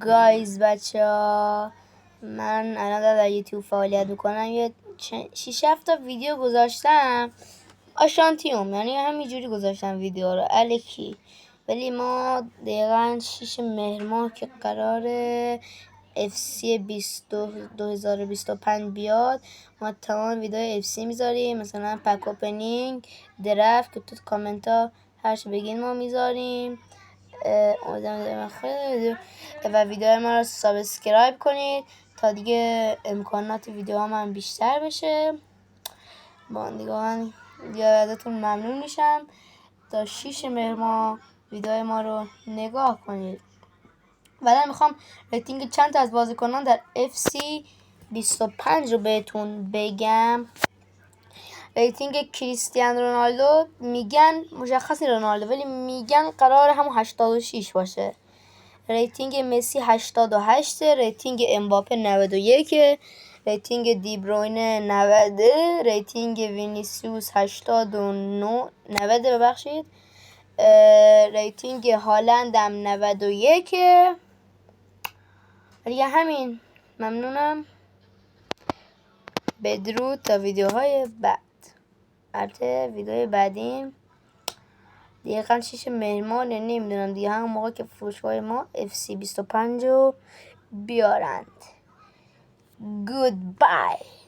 گایز بچه ها، من الان در یوتیوب فعالیت میکنم. یه 6-7 تا ویدیو گذاشتم آشانتیوم، یعنی همینجوری گذاشتم ویدیو رو الکی. ولی ما دقیقا 6 مهر ماه که قرار FC 2025 بیاد، ما تمام ویدیو FC میذاریم، مثلا پک اوپنینگ، درفت که تو کامنت ها هرچی بگین ما میذاریم. و ویدیو ما رو سابسکرایب کنید تا دیگه امکانات ویدیو هم بیشتر بشه. با دیگه ازتون ممنون میشم. تا 6 مهر ماه ویدیو ما رو نگاه کنید. بعدا میخوام ریتینگ چند تا از بازیکنان در FC 25 رو بهتون بگم. ریتینگ کریستیانو رونالدو میگن مشخصی رونالدو، ولی میگن قرار همون 86 باشه. ریتینگ مسی 88، ریتینگ امباپه 91، ریتینگ دی بروینه 90، ریتینگ وینیسیوس 89 90 ببخشید، ریتینگ هالند هم 91. دیگه همین، ممنونم. بدرود تا ویدیوهای بعد. البته ویدیوهای بعدیم دقیقا 6 مهر ماه، نمیدونم دیگه همون موقع که فروشگاه ما FC 25 رو بیارند. Goodbye.